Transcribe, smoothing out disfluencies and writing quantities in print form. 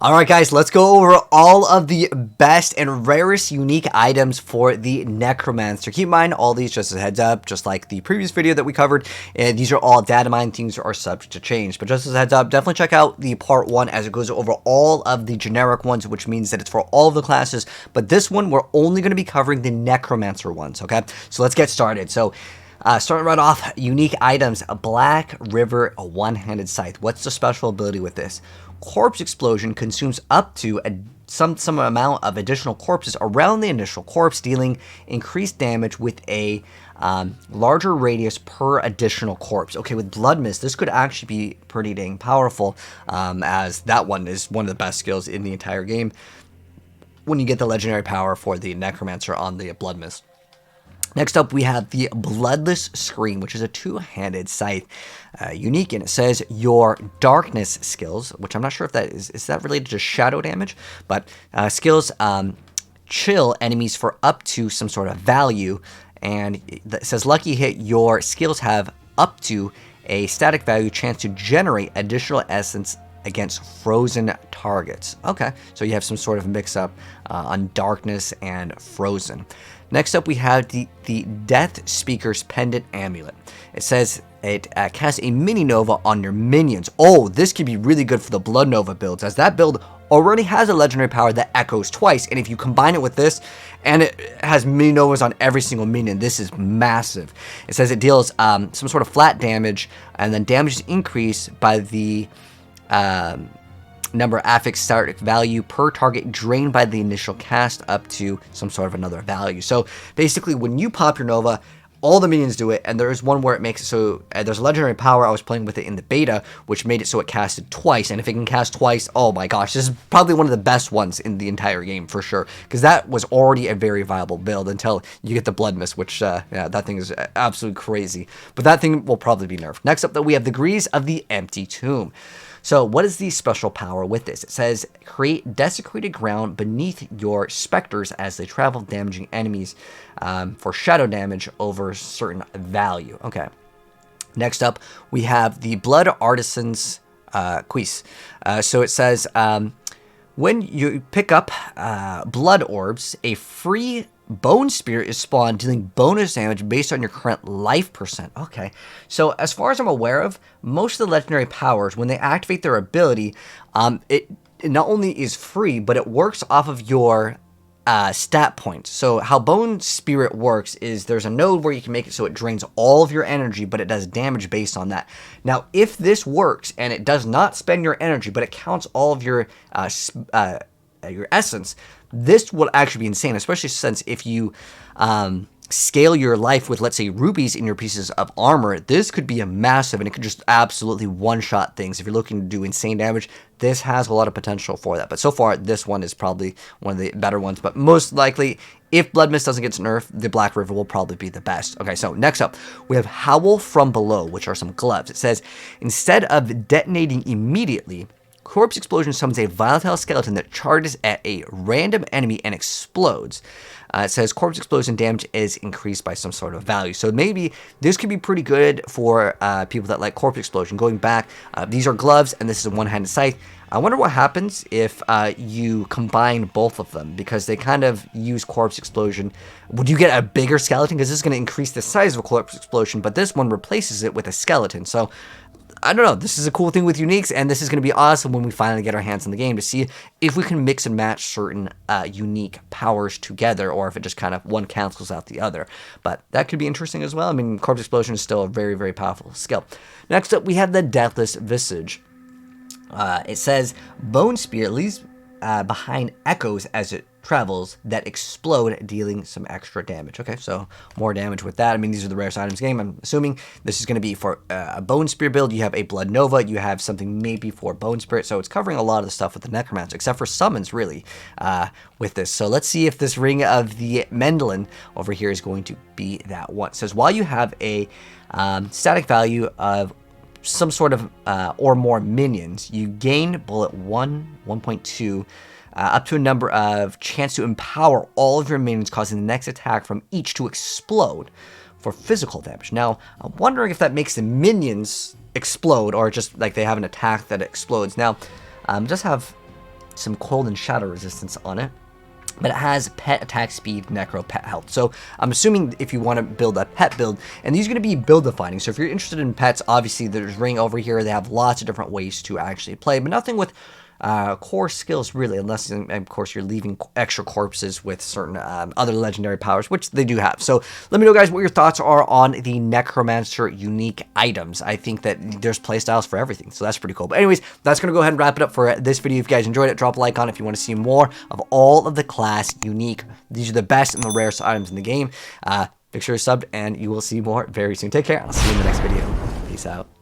Alright guys, let's go over all of the best and rarest unique items for the Necromancer. Keep in mind, all these, just as a heads up, just like the previous video that we covered, these are all data mine, things are subject to change. But just as a heads up, definitely check out the part 1 as it goes over all of the generic ones, which means that it's for all of the classes. But this one, we're only going to be covering the Necromancer ones, okay? So let's get started. So, starting right off, unique items, a Black River, a one-handed scythe. What's the special ability with this? Corpse explosion consumes up to some amount of additional corpses around the initial corpse, dealing increased damage with a larger radius per additional corpse. Okay, with Blood Mist, this could actually be pretty dang powerful, as that one is one of the best skills in the entire game when you get the legendary power for the Necromancer on the Blood Mist. Next up, we have the Bloodless Scream, which is a two-handed scythe, unique, and it says your darkness skills, which I'm not sure if that is that related to shadow damage, but skills chill enemies for up to some sort of value, and it says lucky hit, your skills have up to a static value chance to generate additional essence against frozen targets. Okay, so you have some sort of mix-up on darkness and frozen. Next up, we have the Death Speaker's Pendant Amulet. It says it casts a mini nova on your minions. Oh, this could be really good for the Blood Nova builds, as that build already has a legendary power that echoes twice, and if you combine it with this, and it has mini novas on every single minion, this is massive. It says it deals some sort of flat damage, and then damage is increased by the number of affixed static value per target drained by the initial cast up to some sort of another value. So basically, when you pop your Nova, all the minions do it, and there is one where it makes it so there's a legendary power. I was playing with it in the beta, which made it so it casted twice, and if it can cast twice, oh my gosh, this is probably one of the best ones in the entire game for sure, because that was already a very viable build until you get the Blood Mist, which yeah, that thing is absolutely crazy, but that thing will probably be nerfed. Next up, though, we have the Grease of the Empty Tomb. So what is the special power with this? It says, create desecrated ground beneath your specters as they travel, damaging enemies for shadow damage over certain value. Okay. Next up, we have the Blood Artisan's Quiz. So it says, when you pick up blood orbs, a free Bone Spirit is spawned, dealing bonus damage based on your current life percent. Okay, so as far as I'm aware of, most of the legendary powers, when they activate their ability, it not only is free, but it works off of your stat points. So how Bone Spirit works is there's a node where you can make it so it drains all of your energy, but it does damage based on that. Now, if this works and it does not spend your energy, but it counts all of your essence, this will actually be insane, especially since if you scale your life with, let's say, rubies in your pieces of armor, this could be a massive, and it could just absolutely one-shot things. If you're looking to do insane damage, this has a lot of potential for that. But so far, this one is probably one of the better ones. But most likely, if Blood Mist doesn't get nerfed, the Black River will probably be the best. Okay, so next up, we have Howl from Below, which are some gloves. It says, instead of detonating immediately, Corpse Explosion summons a volatile skeleton that charges at a random enemy and explodes. It says Corpse Explosion damage is increased by some sort of value. So maybe this could be pretty good for people that like Corpse Explosion. Going back, these are gloves, and this is a one-handed scythe. I wonder what happens if you combine both of them, because they kind of use Corpse Explosion. Would you get a bigger skeleton? Because this is going to increase the size of a Corpse Explosion, but this one replaces it with a skeleton. So I don't know, this is a cool thing with uniques, and this is going to be awesome when we finally get our hands on the game to see if we can mix and match certain unique powers together, or if it just kind of one cancels out the other. But that could be interesting as well. I mean, Corpse Explosion is still a very, very powerful skill. Next up, we have the Deathless Visage. It says, Bone Spirit leaves behind echoes as it travels that explode, dealing some extra damage. Okay, so more damage with that. I mean, these are the rarest items game. I'm assuming this is going to be for a Bone Spirit build. You have a Blood Nova. You have something maybe for Bone Spirit. So it's covering a lot of the stuff with the Necromancer, except for summons, really, with this. So let's see if this Ring of the Mendelin over here is going to be that one. It says, while you have a static value of some sort of or more minions, you gain bullet 1.2 up to a number of chance to empower all of your minions, causing the next attack from each to explode for physical damage. Now, I'm wondering if that makes the minions explode, or just like they have an attack that explodes. Now, just have some cold and shadow resistance on it. But it has pet attack speed, necro, pet health. So I'm assuming if you want to build a pet build, and these are going to be build defining. So if you're interested in pets, obviously there's Ring over here. They have lots of different ways to actually play, but nothing with core skills really, unless of course you're leaving extra corpses with certain other legendary powers, which they do have. So let me know, guys, what your thoughts are on the Necromancer unique items. I think that there's playstyles for everything, so that's pretty cool. But anyways, that's gonna go ahead and wrap it up for this video. If you guys enjoyed it, drop a like on it. If you want to see more of all of the class unique, these are the best and the rarest items in the game. Make sure you're subbed, and you will see more very soon. Take care, and I'll see you in the next video. Peace out.